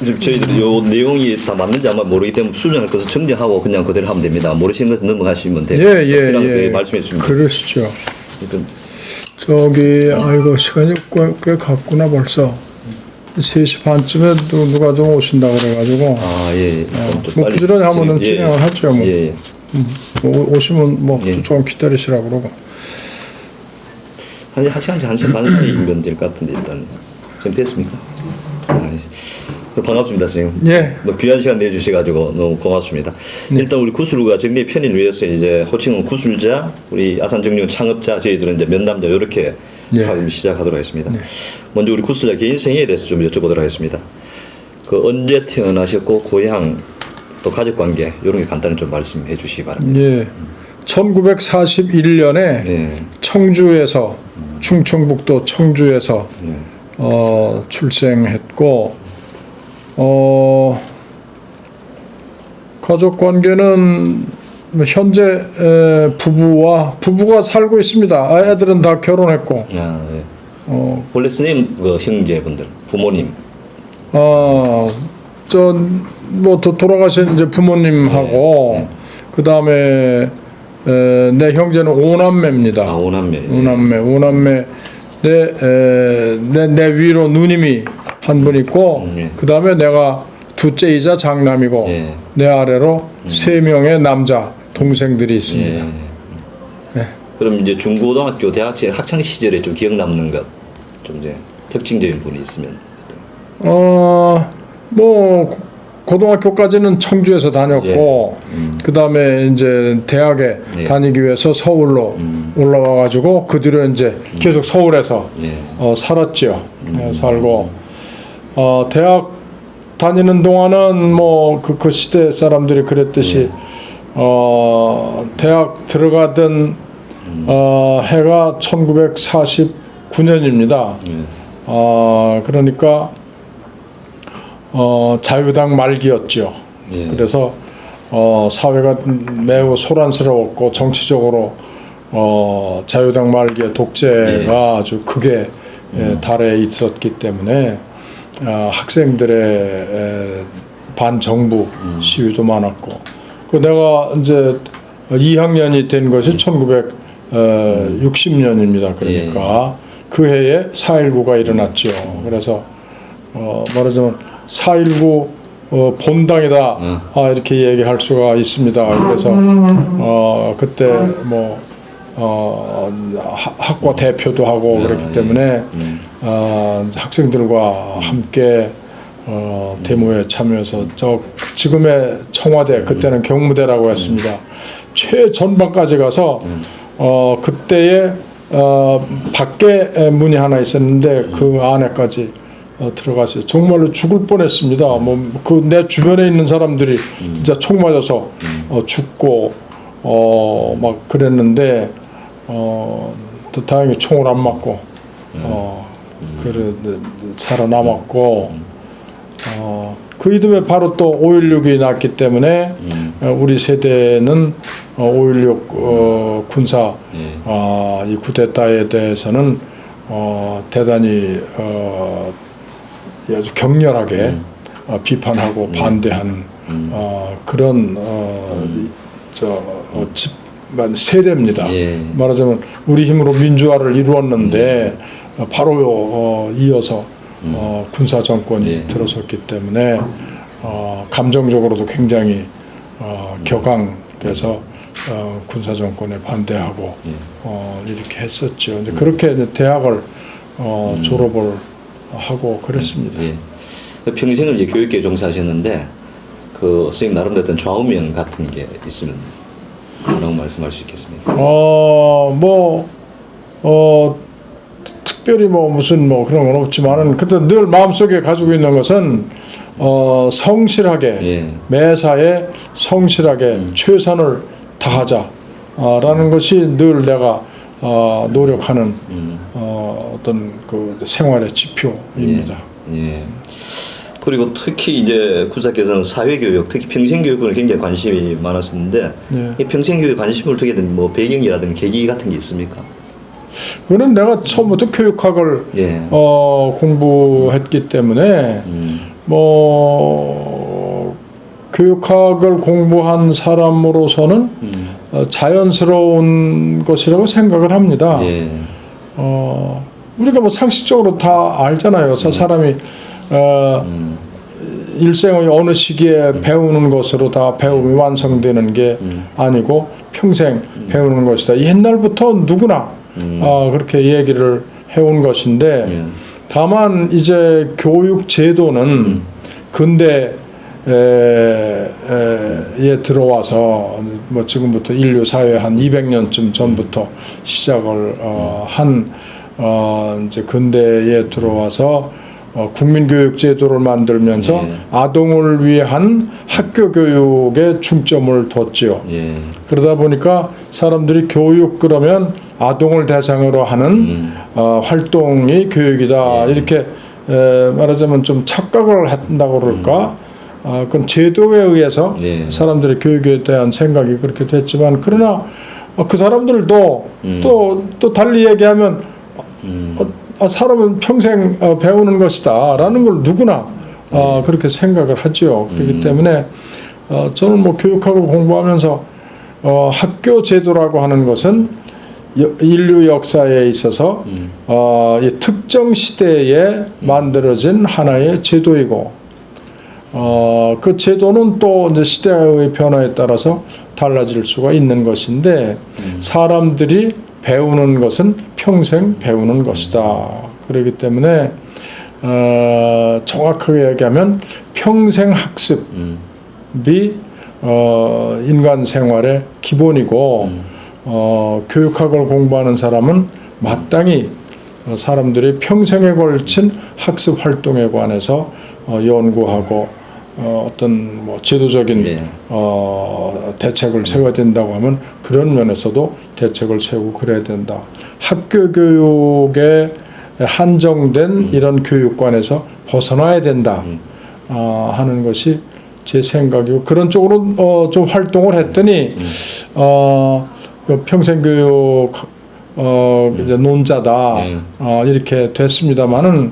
지금 저희들이 요 내용이 다 맞는지 아마 모르기 때문에 수정할 것을 정정하고 그냥 그대로 하면 됩니다. 모르시는 것은 넘어가시면 돼요. 예. 말씀해 주십니다. 그러시죠. 그러니까 저기 아이고 시간이 꽤 갔구나 벌써. 3시 반쯤에 누가 좀 오신다 그래가지고. 예. 뭐 부지런히 하면 진행을 하죠. 뭐. 예. 오시면 뭐 조금 기다리시라 그러고. 한 시간 반 사이면 될 것 같은데 일단 지금 됐습니까? 반갑습니다, 선생님. 예. 뭐 귀한 시간 내주셔가지고 너무 고맙습니다. 일단 우리 구술과 정리 편의를 위해서 이제 호칭은 구술자, 우리 아산정리원 창업자, 저희들은 이제 면담자 이렇게 시작하도록 하겠습니다. 먼저 우리 구술자 개인 생애에 대해서 좀 여쭤보도록 하겠습니다. 그 언제 태어나셨고 고향 또 가족 관계 이런 게 간단히 좀 말씀해 주시기 바랍니다. 예. 1941년에 청주에서 충청북도 청주에서 출생했고 가족 관계는 현재 부부가 살고 있습니다. 애들은 다 결혼했고. 원래 선생님 그 형제분들 부모님 뭐 돌아가신 이제 부모님하고 그 다음에 내 형제는 5남매입니다. 5남매. 내 위로 누님이 한 분 있고, 그 다음에 내가 둘째이자 장남이고, 내 아래로 3명의 남자 동생들이 있습니다. 그럼 이제 중고등학교, 대학생 학창 시절에 좀 기억 남는 것, 좀 이제 특징적인 분이 있으면. 뭐 고등학교까지는 청주에서 다녔고, 그 다음에 이제 대학에 다니기 위해서 서울로 올라와가지고 그 뒤로 이제 계속 서울에서 살았지요. 살고 대학 다니는 동안은 뭐 그 시대 사람들이 그랬듯이 대학 들어가던 해가 1949년입니다. 그러니까 자유당 말기였죠. 그래서 사회가 매우 소란스러웠고 정치적으로 자유당 말기의 독재가 아주 크게 달해 있었기 때문에 학생들의 반정부 시위도 많았고 그 내가 이제 2학년이 된 것이 1960년입니다. 그러니까 그 해에 4.19가 일어났죠. 그래서 말하자면 4.19 본당이다 이렇게 얘기할 수가 있습니다. 그래서 그때 뭐 학과 대표도 하고 그랬기 때문에 학생들과 함께 데모에 참여해서 지금의 청와대 그때는 경무대라고 했습니다. 최전방까지 가서 그때에 밖에 문이 하나 있었는데 그 안에까지 들어갔어요. 정말로 죽을 뻔했습니다. 뭐 그 내 주변에 있는 사람들이 진짜 총 맞아서 죽고 막 그랬는데 또 다행히 총을 안 맞고 그래 살아남았고 그 이듬해 바로 또 5.16이 났기 때문에 우리 세대는 5.16 군사 이 쿠데타에 대해서는 대단히 아주 격렬하게 비판하고 반대하는 그런 세대입니다. 말하자면 우리 힘으로 민주화를 이루었는데 바로 이어서 군사 정권이 들어섰기 때문에 감정적으로도 굉장히 격앙돼서 군사 정권에 반대하고 이렇게 했었죠. 이제 그렇게 이제 대학을 졸업을 하고 그랬습니다. 평생을 이제 교육계에 종사하셨는데 그 선생님 나름대로 어떤 좌우명 같은 게 있으면 뭐라고 말씀할 수 있겠습니까? 특별히 뭐 무슨 뭐 그런 건 없지만은 그때 늘 마음속에 가지고 있는 것은 성실하게 매사에 성실하게 최선을 다하자라는 것이 늘 내가 노력하는 어떤 그 생활의 지표입니다. 그리고 특히 이제 구사께서는 사회교육, 특히 평생교육에 굉장히 관심이 많았었는데 이 평생교육에 관심을 두게 된 뭐 배경이라든지 계기 같은 게 있습니까? 그거는 내가 처음부터 교육학을 공부했기 때문에 뭐 교육학을 공부한 사람으로서는 자연스러운 것이라고 생각을 합니다. 예. 우리가 뭐 상식적으로 다 알잖아요. 사람이 일생의 어느 시기에 배우는 것으로 다 배움이 완성되는 게 아니고 평생 배우는 것이다. 옛날부터 누구나 그렇게 얘기를 해온 것인데 다만 이제 교육 제도는 근대에 들어와서 뭐 지금부터 인류 사회 한 200년쯤 전부터 시작을 한 이제 근대에 들어와서 국민교육 제도를 만들면서 아동을 위한 학교 교육에 중점을 뒀지요. 그러다 보니까 사람들이 교육 그러면 아동을 대상으로 하는 활동이 교육이다. 이렇게 말하자면 좀 착각을 한다고 그럴까? 그건 제도에 의해서 사람들의 교육에 대한 생각이 그렇게 됐지만 그러나 그 사람들도 또 달리 얘기하면 사람은 평생 배우는 것이다 라는 걸 누구나 그렇게 생각을 하죠. 그렇기 때문에 저는 뭐 교육학을 공부하면서 학교 제도라고 하는 것은 인류 역사에 있어서 이 특정 시대에 만들어진 하나의 제도이고 그 제도는 또 이제 시대의 변화에 따라서 달라질 수가 있는 것인데 사람들이 배우는 것은 평생 배우는 것이다. 그렇기 때문에 정확하게 얘기하면 평생 학습이 인간 생활의 기본이고 교육학을 공부하는 사람은 마땅히 사람들이 평생에 걸친 학습 활동에 관해서 연구하고 어떤 뭐 제도적인 대책을 세워야 된다고 하면 그런 면에서도 대책을 세우고 그래야 된다. 학교 교육에 한정된 이런 교육관에서 벗어나야 된다 하는 것이 제 생각이고 그런 쪽으로 좀 활동을 했더니 평생교육 이제 논자다 이렇게 됐습니다만은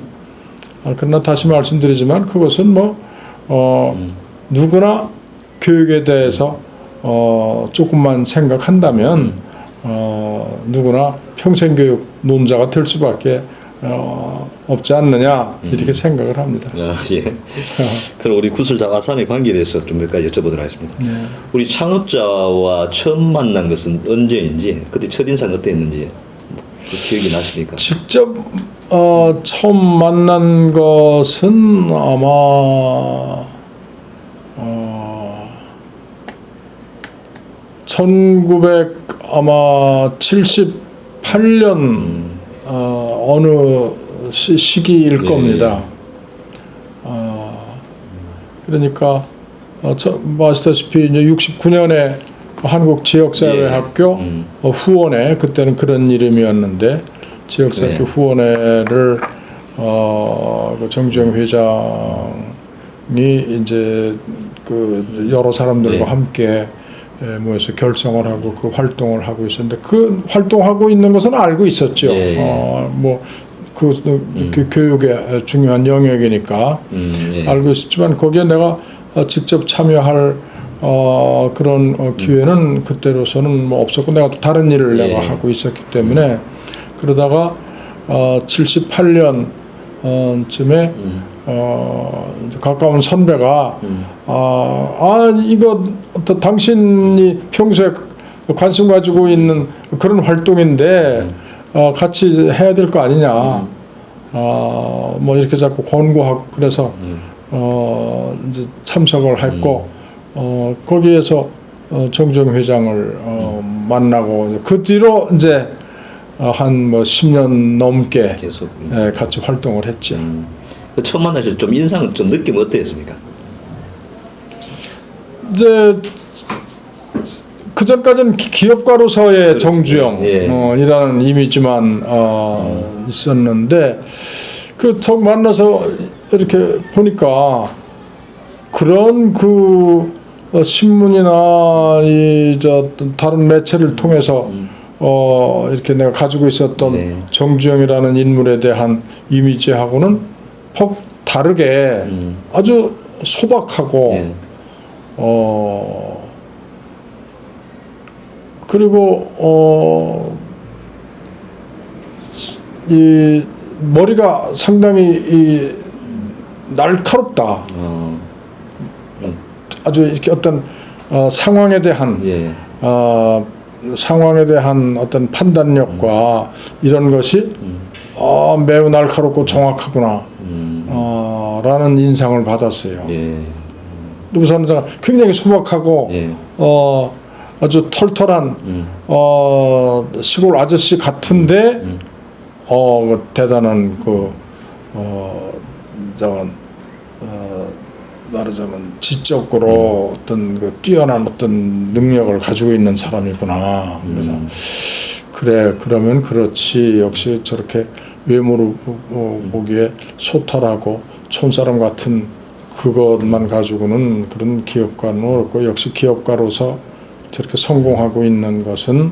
그러나 다시 말씀드리지만 그것은 뭐 누구나 교육에 대해서 조금만 생각한다면 누구나 평생교육 논자가 될 수밖에 없지 않느냐 이렇게 생각을 합니다. 예. 그럼 우리 구슬자 아산의 관계에 대해서 좀 몇 가지 여쭤보도록 하겠습니다. 우리 창업자와 처음 만난 것은 언제인지 그때 첫인상 어땠는지 그 기억이 나십니까? 직접 처음 만난 것은 아마 1978년 어느 시기일 겁니다. 그러니까 아시다시피 이제 69년에 한국 지역사회학교 후원회 그때는 그런 이름이었는데 지역사회학교 후원회를 그 정주영 회장이 이제 그 여러 사람들과 함께 모여서 결성을 하고 그 활동을 하고 있었는데 그 활동하고 있는 것은 알고 있었죠. 그 교육의 중요한 영역이니까 알고 있었지만 거기에 내가 직접 참여할 그런 기회는 그때로서는 뭐 없었고 내가 또 다른 일을 내가 하고 있었기 때문에 그러다가 78년쯤에 가까운 선배가 이거 당신이 평소에 관심 가지고 있는 그런 활동인데 같이 해야 될 거 아니냐 뭐 이렇게 자꾸 권고하고 그래서 이제 참석을 했고 거기에서 정주영 회장을 만나고 그 뒤로 이제 한 뭐 10년 넘게 계속 같이 활동을 했죠. 그 처음 만나실 때 좀 인상 좀 느낌 어땠습니까? 이제 그 전까지는 기업가로서의 정주영 이라는 이미지만 있었는데 그 처음 만나서 이렇게 보니까 그런 그 신문이나 다른 매체를 통해서 이렇게 내가 가지고 있었던 정주영이라는 인물에 대한 이미지하고는 다르게 아주 소박하고 예. 그리고 이 머리가 상당히 이 날카롭다. 아주 이렇게 어떤 상황에 대한 예. 상황에 대한 어떤 판단력과 이런 것이 매우 날카롭고 정확하구나 라는 인상을 받았어요. 예. 우선 굉장히 소박하고 예. 아주 털털한 시골 아저씨 같은데 그 대단한 말하자면 지적으로 어떤 그 뛰어난 어떤 능력을 가지고 있는 사람이구나. 그래서 그래 그러면 그렇지 역시 저렇게 외모로 보기에 소탈하고 촌사람 같은 그것만 가지고는 그런 기업가는 어렵고 역시 기업가로서 저렇게 성공하고 있는 것은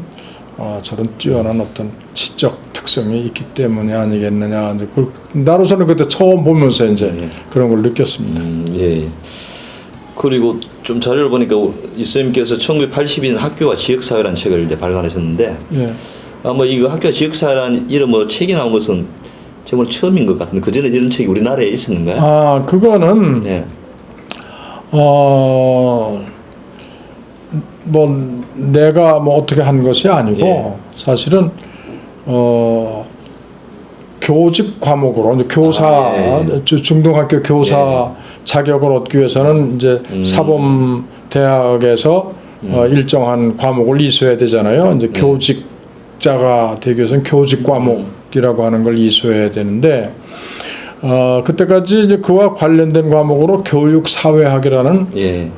저런 뛰어난 어떤 지적 특성이 있기 때문이 아니겠느냐. 이제 나로서는 그때 처음 보면서 이제 그런 걸 느꼈습니다. 예. 그리고 좀 자료를 보니까 이스님께서 1980년 학교와 지역사회라는 책을 이제 발간하셨는데, 예. 아마 이거 학교와 지역사회라는 이름 책이 나온 것은 정말 처음인 것 같은데 그 전에 이런 책이 우리나라에 있었는가요? 그거는 예. 뭐 내가 뭐 어떻게 한 것이 아니고 예. 사실은 교직 과목으로 이제 교사 예. 중등학교 교사 자격을 얻기 위해서는 이제 사범 대학에서 일정한 과목을 이수해야 되잖아요. 이제 교직자가 되기 위해서는 교직 과목이라고 하는 걸 이수해야 되는데 그때까지 이제 그와 관련된 과목으로 교육사회학이라는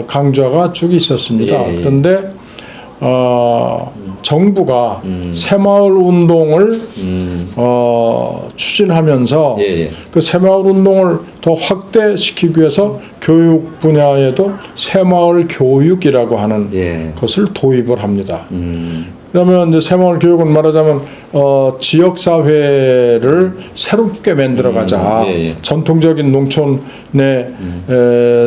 강좌가 쭉 있었습니다. 그런데 정부가 새마을 운동을 추진하면서 그 새마을 운동을 더 확대시키기 위해서 교육 분야에도 새마을 교육이라고 하는 것을 도입을 합니다. 그러면 이제 새마을 교육은 말하자면 지역 사회를 새롭게 만들어가자. 전통적인 농촌의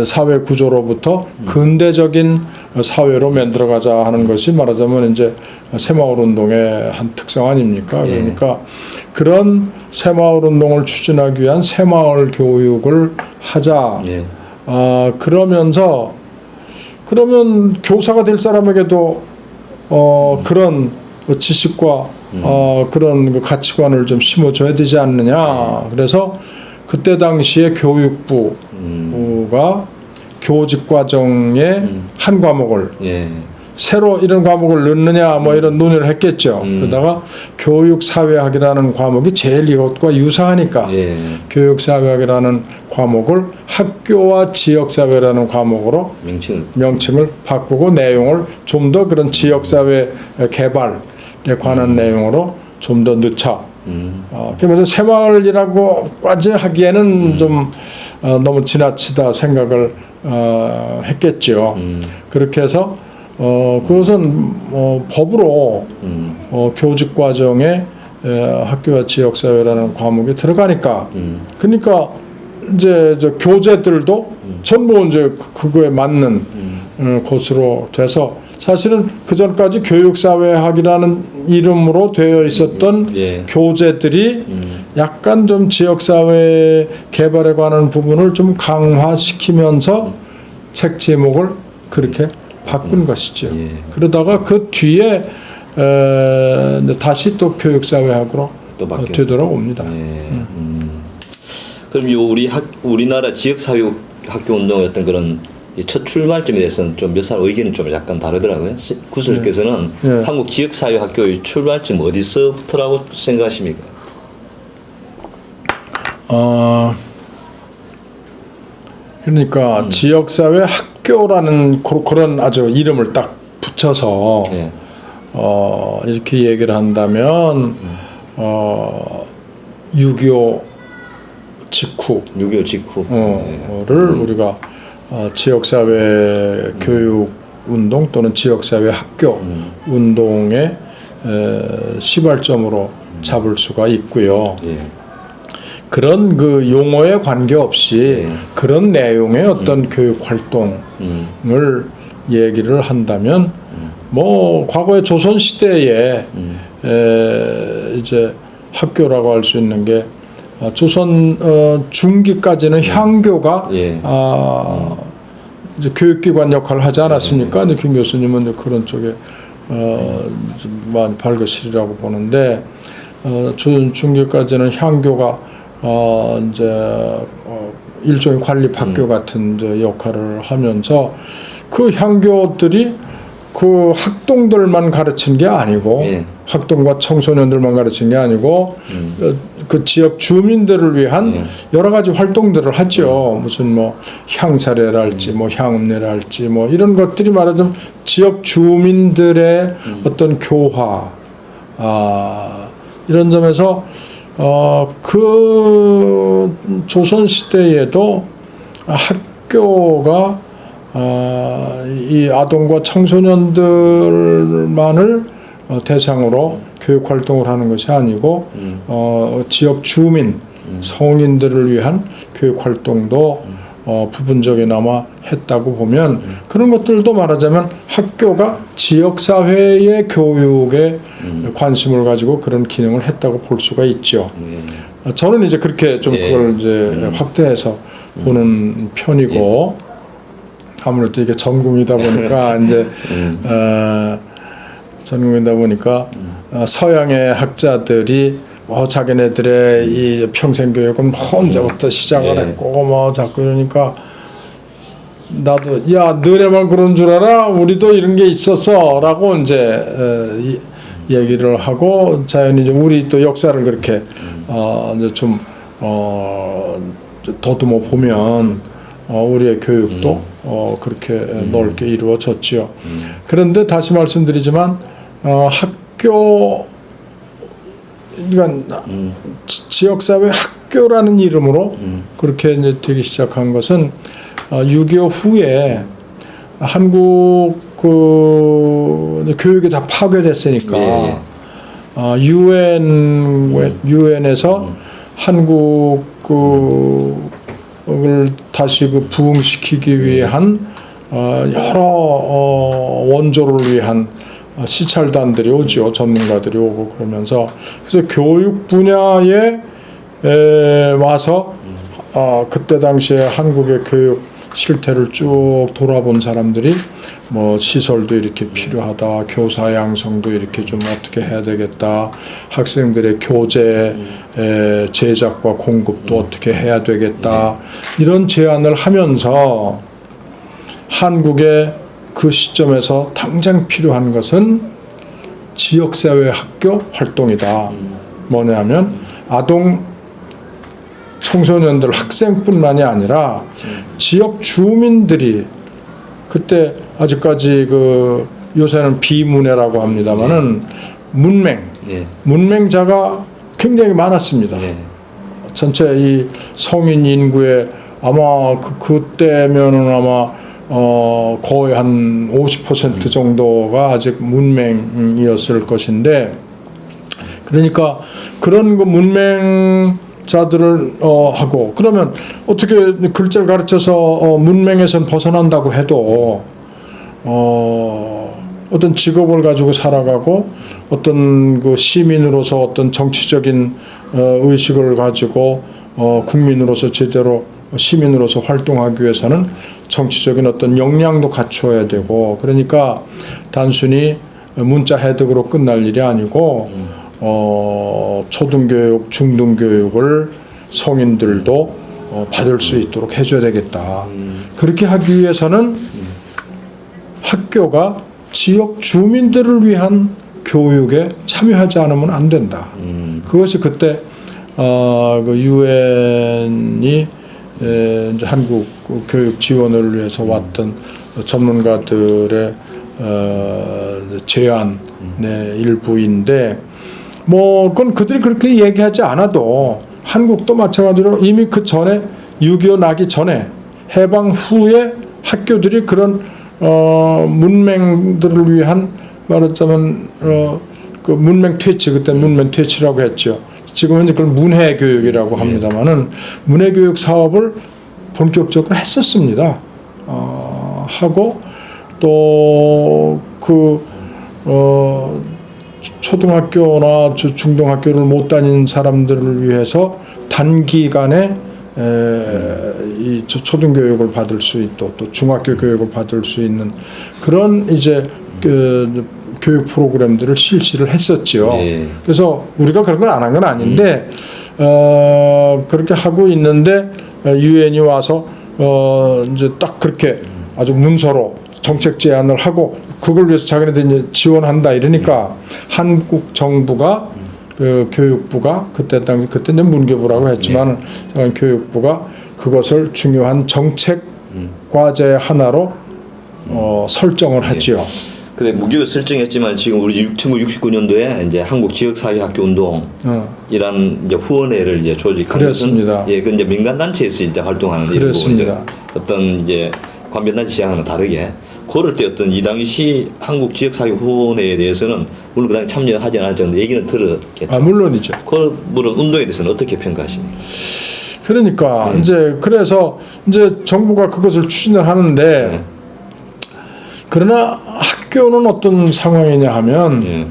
사회 구조로부터 근대적인 사회로 만들어가자 하는 것이 말하자면 이제 새마을 운동의 한 특성 아닙니까? 그러니까 그런 새마을 운동을 추진하기 위한 새마을 교육을 하자. 그러면 교사가 될 사람에게도 그런 지식과 그런 그 가치관을 좀 심어줘야 되지 않느냐. 그래서 그때 당시에 교육부가 교직과정의 한 과목을 새로 이런 과목을 넣느냐 뭐 이런 논의를 했겠죠. 그러다가 교육사회학이라는 과목이 제일 이것과 유사하니까 교육사회학이라는 과목을 학교와 지역사회라는 과목으로 명칭을 바꾸고 내용을 좀 더 그런 지역사회 개발에 관한 내용으로 좀 더 넣자. 그러면서 새마을이라고까지 하기에는 좀 너무 지나치다 생각을 했겠죠. 그렇게 해서 그것은 법으로 교직 과정에 학교와 지역사회라는 과목이 들어가니까 그러니까 이제 저 교재들도 전부 이제 그거에 맞는 것으로 돼서 사실은 그 전까지 교육사회학이라는 이름으로 되어 있었던 교재들이 약간 좀 지역사회 개발에 관한 부분을 좀 강화시키면서 책 제목을 그렇게 바꾼 것이죠. 그러다가 그 뒤에 다시 또 교육사회학으로 되돌아옵니다. 그럼 우리나라 지역사회 학교 운동의 어떤 그런 첫 출발점에 대해서는 좀 몇 사람 의견이 좀 약간 다르더라고요. 구슬께서는 한국 지역사회 학교의 출발점 어디서부터라고 생각하십니까? 그러니까 지역사회 학교라는 그런 아주 이름을 딱 붙여서 이렇게 얘기를 한다면 6.25 직후를 우리가 지역사회 교육 운동 또는 지역사회 학교 운동의 시발점으로 잡을 수가 있고요. 그런 그 용어에 관계없이 그런 내용의 어떤 교육 활동을 얘기를 한다면 뭐 과거의 조선 시대에 이제 학교라고 할 수 있는 게 조선 중기까지는 향교가 이제 교육기관 역할을 하지 않았습니까? 근데 김 교수님은 이제 그런 쪽에 좀 많이 밝으시리라고 보는데 조선 중기까지는 향교가 이제 일종의 관립학교 같은 이제 역할을 하면서 그 향교들이 그 학동들만 가르친 게 아니고 학동과 청소년들만 가르친 게 아니고 그 지역 주민들을 위한 여러 가지 활동들을 하죠. 무슨 뭐 향사례랄지 뭐 향음례랄지 뭐 이런 것들이 말하자면 지역 주민들의 어떤 교화 이런 점에서 그 조선 시대에도 학교가 이 아동과 청소년들만을 대상으로 교육 활동을 하는 것이 아니고 지역 주민 성인들을 위한 교육 활동도 부분적이나마 했다고 보면 그런 것들도 말하자면 학교가 지역 사회의 교육에 관심을 가지고 그런 기능을 했다고 볼 수가 있죠. 저는 이제 그렇게 좀 그걸 이제 확대해서 보는 편이고. 아무래도 이게 전공이다 보니까 이제 전공이다 보니까 서양의 학자들이 뭐 자기네들의 이 평생 교육은 언제부터 시작을 했고 뭐 자꾸 이러니까 나도 야 너네만 그런 줄 알아? 우리도 이런 게 있었어라고 이제 얘기를 하고 자연히 이제 우리 또 역사를 그렇게 이제 좀 더듬어 보면. 우리의 교육도 그렇게 넓게 이루어졌지요. 그런데 다시 말씀드리지만 학교 그러니까 지역사회 학교라는 이름으로 그렇게 이제 되기 시작한 것은 6.25 후에 한국 그 교육이 다 파괴됐으니까 유엔에서 한국 을 다시 그 부흥시키기 위한 여러 원조를 위한 시찰단들이 오죠. 전문가들이 오고 그러면서 그래서 교육 분야에 와서 그때 당시에 한국의 교육 실태를 쭉 돌아본 사람들이 뭐 시설도 이렇게 필요하다, 교사 양성도 이렇게 좀 어떻게 해야 되겠다, 학생들의 교재 제작과 공급도 어떻게 해야 되겠다 이런 제안을 하면서 한국의 그 시점에서 당장 필요한 것은 지역사회 학교 활동이다. 뭐냐면 아동 청소년들 학생뿐만이 아니라 지역 주민들이 그때 아직까지 그 요새는 비문해라고 합니다만은 문맹자가 굉장히 많았습니다. 전체 이 성인 인구의 아마 그때면은 아마 거의 한 50% 정도가 아직 문맹이었을 것인데 그러니까 그런 그 문맹자들을 하고 그러면 어떻게 글자를 가르쳐서 문맹에선 벗어난다고 해도 어떤 직업을 가지고 살아가고 어떤 그 시민으로서 어떤 정치적인 의식을 가지고 국민으로서 제대로 시민으로서 활동하기 위해서는 정치적인 어떤 역량도 갖춰야 되고 그러니까 단순히 문자 해독으로 끝날 일이 아니고 초등교육, 중등교육을 성인들도 받을 수 있도록 해줘야 되겠다. 그렇게 하기 위해서는 학교가 지역 주민들을 위한 교육에 참여하지 않으면 안 된다. 그것이 그때 그 유엔이 이제 한국 교육 지원을 위해서 왔던 전문가들의 제안의 일부인데 뭐 그건 그들이 그렇게 얘기하지 않아도 한국도 마찬가지로 이미 그 전에 6.25 나기 전에 해방 후에 학교들이 그런 문맹들을 위한 말하자면 그 문맹 퇴치 그때 문맹 퇴치라고 했죠. 지금 현재 그걸 문해교육이라고 합니다만은 문해교육 사업을 본격적으로 했었습니다. 하고 또 초등학교나 중등학교를 못 다니는 사람들을 위해서 단기간에 이 초등교육을 받을 수 있도록 또 중학교 교육을 받을 수 있는 그런 이제 교육 프로그램들을 실시를 했었지요. 그래서 우리가 그런 걸 안 한 건 아닌데 그렇게 하고 있는데 유엔이 와서 이제 딱 그렇게 아주 문서로 정책 제안을 하고 그걸 위해서 자기네들이 이제 지원한다 이러니까 한국 정부가 교육부가 그때는 문교부라고 했지만 교육부가 그것을 중요한 정책 과제 하나로 설정을 하지요. 근데 무교육 설정했지만 지금 우리 1969년도에 이제 한국 지역사회학교 운동이라는 이제 후원회를 이제 조직한 그렇습니다. 예, 그 이제 민간 단체에서 이제 활동하는 일이고 이제 어떤 이제 관변단체 시장하는 다르게 그럴 때 어떤 이 당시 한국 지역사회 후원회에 대해서는 물론 그 당시 참여하지 않을 정도 얘기는 들었겠죠. 물론이죠. 그 물론 운동에 대해서는 어떻게 평가하십니까? 그러니까 이제 그래서 이제 정부가 그것을 추진을 하는데 그러나 학교는 어떤 상황이냐 하면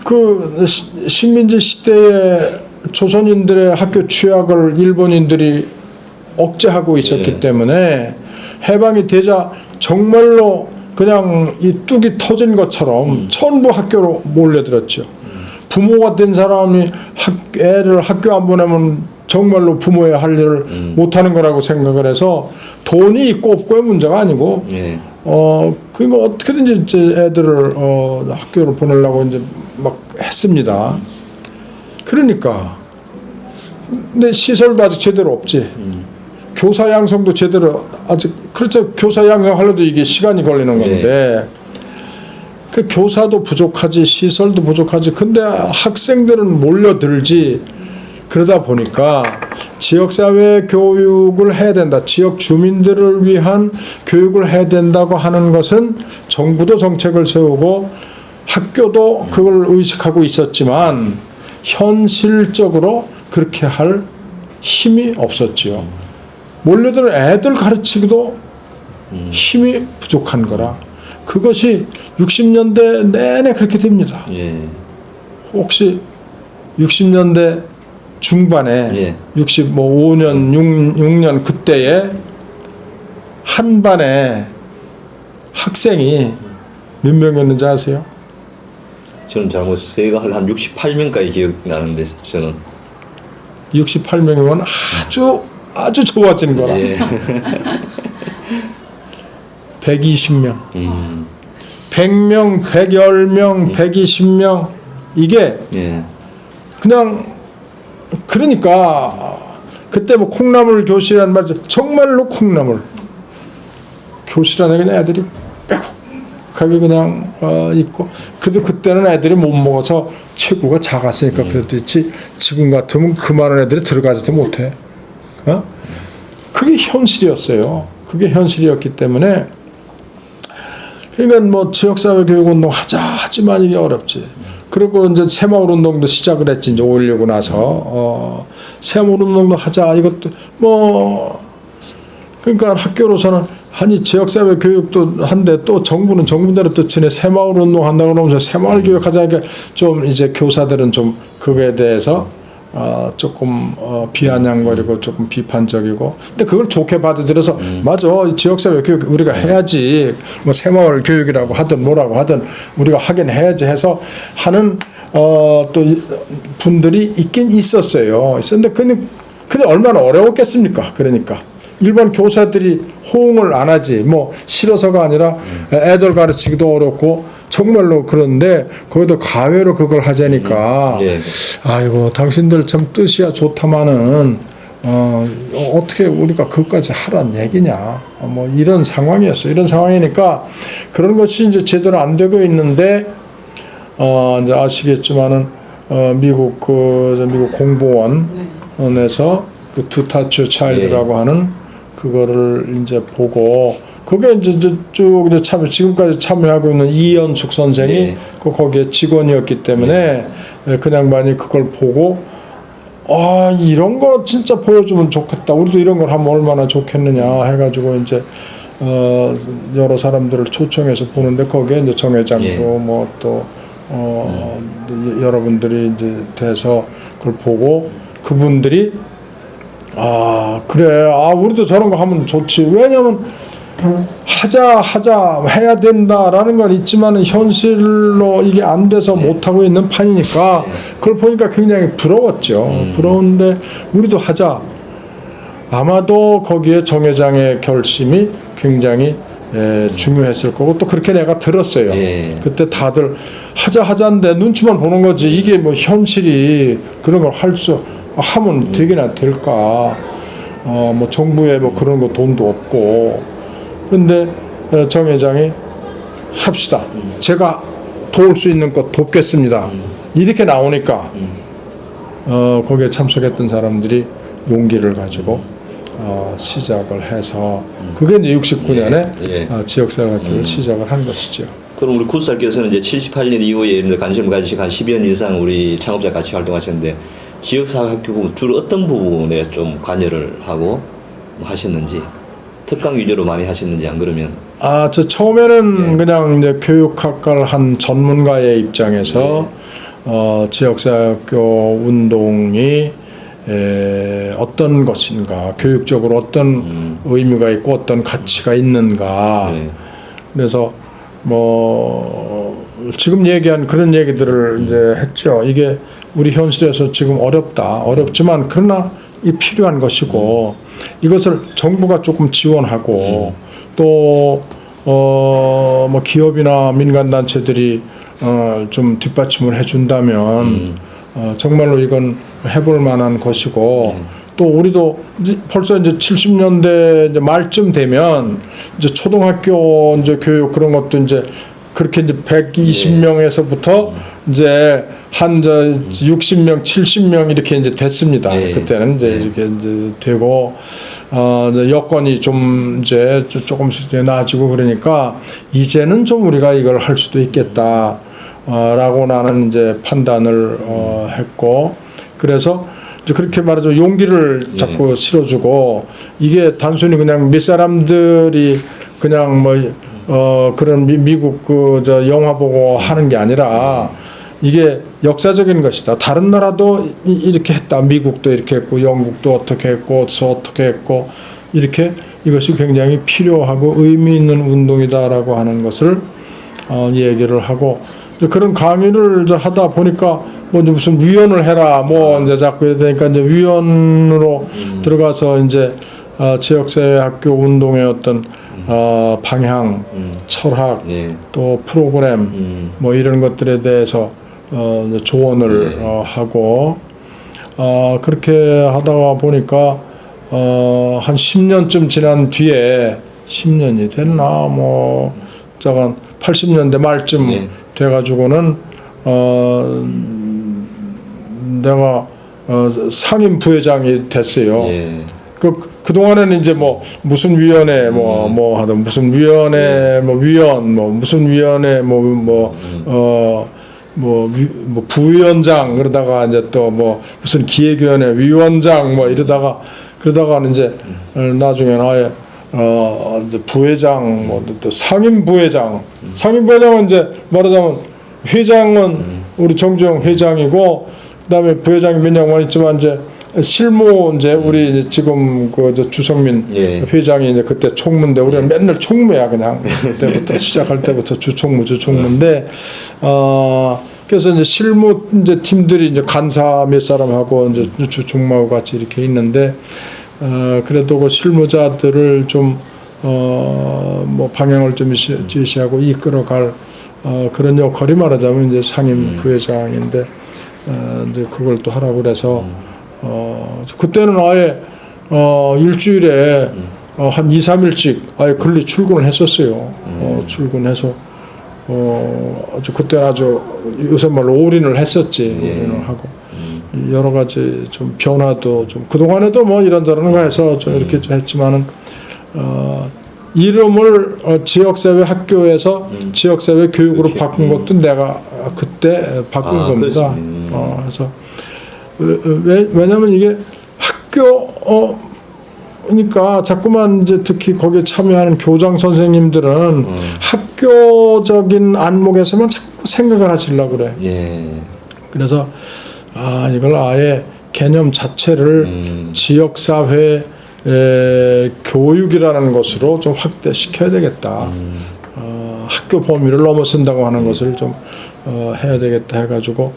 그 식민지 시대에 조선인들의 학교 취약을 일본인들이 억제하고 있었기 때문에 해방이 되자 정말로 그냥 이 뚝이 터진 것처럼 전부 학교로 몰려들었죠. 부모가 된 사람이 애를 학교 안 보내면 정말로 부모의 할 일을 못하는 거라고 생각을 해서 돈이 있고 없고의 문제가 아니고 그러니까 어떻게든지 이제 애들을 학교를 보내려고 이제 막 했습니다. 그러니까 근데 시설도 아직 제대로 없지. 교사 양성도 제대로 아직 그렇죠. 교사 양성하려도 이게 시간이 걸리는 건데 그 교사도 부족하지 시설도 부족하지. 근데 학생들은 몰려들지. 그러다 보니까 지역사회 교육을 해야 된다. 지역 주민들을 위한 교육을 해야 된다고 하는 것은 정부도 정책을 세우고 학교도 그걸 의식하고 있었지만 현실적으로 그렇게 할 힘이 없었지요. 몰려드는 애들 가르치기도 힘이 부족한 거라. 그것이 60년대 내내 그렇게 됩니다. 혹시 60년대 중반에 65년, 6년 그때에 한 반에 학생이 몇 명이었는지 아세요? 저는 잘못 세가 한 68명까지 기억나는데 저는 68명이면 아주 좋아진 거라. 120명, 100명, 110명, 120명 이게 그냥 그러니까 그때 뭐 콩나물 교실이라는 말 정말로 콩나물 교실 안에 그냥 애들이 빼곡하게 그냥 있고 그래도 그때는 애들이 못 먹어서 체구가 작았으니까 그래도 있지 지금 같으면 그 많은 애들이 들어가지도 못해. 그게 현실이었어요. 그게 현실이었기 때문에 그러니까 뭐 지역사회 교육운동 하지만 이게 어렵지. 그리고 이제 새마을 운동도 시작을 했지. 이제 5.16고 나서 새마을 운동도 하자. 이것도 뭐 그러니까 학교로서는 아니 지역사회 교육도 한데 또 정부는 정부대로 또 지네 새마을 운동 한다고 그러면서 새마을 교육하자. 그러니까 좀 이제 교사들은 좀 그거에 대해서 조금 비아냥거리고 조금 비판적이고 근데 그걸 좋게 받아들여서 맞아 지역사회 교육 우리가 해야지 뭐 새마을 교육이라고 하든 뭐라고 하든 우리가 하긴 해야지 해서 하는 또 분들이 있긴 있었어요. 있었는데 근데 얼마나 어려웠겠습니까? 그러니까 일반 교사들이 호응을 안 하지 뭐 싫어서가 아니라 애들 가르치기도 어렵고 정말로 그런데 거기도 가외로 그걸 하자니까 아이고 당신들 참 뜻이야 좋다마는 어떻게 우리가 그것까지 하란 얘기냐 뭐 이런 상황이었어요. 이런 상황이니까 그런 것이 이제 제대로 안 되고 있는데 이제 아시겠지만은 미국 미국 공보원에서 그 투타치 차일드라고 하는 그거를 이제 보고 그게 이제 쭉 이제 지금까지 참여하고 있는 이연숙 선생이 네. 거기에 직원이었기 때문에 그 양반이 그걸 보고 이런 거 진짜 보여주면 좋겠다. 우리도 이런 걸 하면 얼마나 좋겠느냐 해가지고 이제 여러 사람들을 초청해서 보는데 거기에 이제 정 회장도 예. 뭐 또 여러분들이 이제 돼서 그걸 보고 그분들이 그래 우리도 저런 거 하면 좋지. 왜냐면 하자 해야 된다라는 건 있지만은 현실로 이게 안 돼서 못 하고 있는 판이니까 그걸 보니까 굉장히 부러웠죠. 부러운데 우리도 하자. 아마도 거기에 정 회장의 결심이 굉장히 중요했을 거고 또 그렇게 내가 들었어요. 예. 그때 다들 하자인데 눈치만 보는 거지 이게 뭐 현실이 그런 걸 하면 되게나 될까? 뭐 정부에 뭐 그런 거 돈도 없고. 근데 정 회장이 합시다. 제가 도울 수 있는 것 돕겠습니다. 이렇게 나오니까 거기에 참석했던 사람들이 용기를 가지고 시작을 해서 그게 이제 69년에 지역사회학교를 시작을 한 것이죠. 그럼 우리 구수사께서는 이제 78년 이후에 관심을 가지시고 한 10여 년 이상 우리 창업자 같이 활동하셨는데 지역사회학교 주로 어떤 부분에 좀 관여를 하고 하셨는지 특강 위주로 많이 하셨는지 안 그러면 저 처음에는 그냥 이제 교육학과를 한 전문가의 입장에서 지역사회학교 운동이 어떤 것인가, 교육적으로 어떤 의미가 있고 어떤 가치가 있는가. 그래서 뭐 지금 얘기한 그런 얘기들을 이제 했죠. 이게 우리 현실에서 지금 어렵지만 그러나 이 필요한 것이고 이것을 정부가 조금 지원하고 또 뭐 기업이나 민간 단체들이 좀 뒷받침을 해준다면 정말로 이건 해볼 만한 것이고 또 우리도 벌써 이제 70년대 이제 말쯤 되면 이제 초등학교 이제 교육 그런 것도 이제 그렇게 이제 120명에서부터 이제 한 60명, 70명 이렇게 이제 됐습니다. 그때는 이제 이렇게 이제 되고 이제 여건이 좀 이제 조금씩 이제 나아지고 그러니까 이제는 좀 우리가 이걸 할 수도 있겠다. 라고 나는 이제 판단을 했고 그래서 이제 그렇게 말하자면 용기를 자꾸 실어주고 이게 단순히 그냥 몇 사람들이 그냥 뭐 그런 미국 저 영화 보고 하는 게 아니라 이게 역사적인 것이다. 다른 나라도 이렇게 했다. 미국도 이렇게 했고 영국도 어떻게 했고 어떻게 했고 이렇게 이것이 굉장히 필요하고 의미 있는 운동이다라고 하는 것을 얘기를 하고 그런 강의를 이제 하다 보니까 뭐 이제 무슨 위원을 해라 뭐 이제 자꾸 이러니까 이제 위원으로 들어가서 이제 지역사회 학교 운동의 어떤 방향, 철학, 또 프로그램 뭐 이런 것들에 대해서 조언을 하고 그렇게 하다가 보니까 한 10년쯤 지난 뒤에 10년이 됐나 뭐 잠깐 80년대 말쯤 돼가지고는 내가 상임 부회장이 됐어요. 그 동안에는 이제 뭐 무슨 위원회 뭐 하던 무슨 위원회 뭐 위원 뭐 무슨 위원회 뭐 부위원장 그러다가 이제 또 뭐 무슨 기획위원회 위원장 뭐 그러다가는 이제 나중에는 아예 이제 부회장 뭐 또 상임 부회장은 이제 말하자면 회장은 우리 정주영 회장이고 그다음에 부회장이 몇 명만 있지만 이제 실무 이제 우리 이제 지금 그 주성민 회장이 이제 그때 총무인데 우리는 맨날 총무야 그냥 그때부터 시작할 때부터 주총무인데 그래서 이제 실무 이제 팀들이 이제 간사 몇 사람하고 이제 주총무하고 같이 이렇게 있는데 그래도 그 실무자들을 좀 뭐 방향을 좀 제시하고 이끌어갈 그런 역할이 말하자면 이제 상임 부회장인데 이제 그걸 또 하라고 그래서 그때는 아예 일주일에 한 2, 3일씩 아예 근리 출근을 했었어요. 출근해서 그때 아주 요새 말로 올인을 했었지. 올인을 하고 여러 가지 좀 변화도 좀 그동안에도 뭐 이런저런 거 해서 좀 이렇게 좀 했지만은 이름을 지역사회 학교에서 지역사회 교육으로 그렇지. 바꾼 것도 내가 그때 바꾼 겁니다. 그래서 왜냐하면 이게 학교니까 자꾸만 이제 특히 거기에 참여하는 교장 선생님들은 학교적인 안목에서만 자꾸 생각을 하시려고 그래. 예. 그래서 이걸 아예 개념 자체를 지역사회 교육이라는 것으로 좀 확대시켜야 되겠다. 학교 범위를 넘어선다고 하는 것을 좀 해야 되겠다 해가지고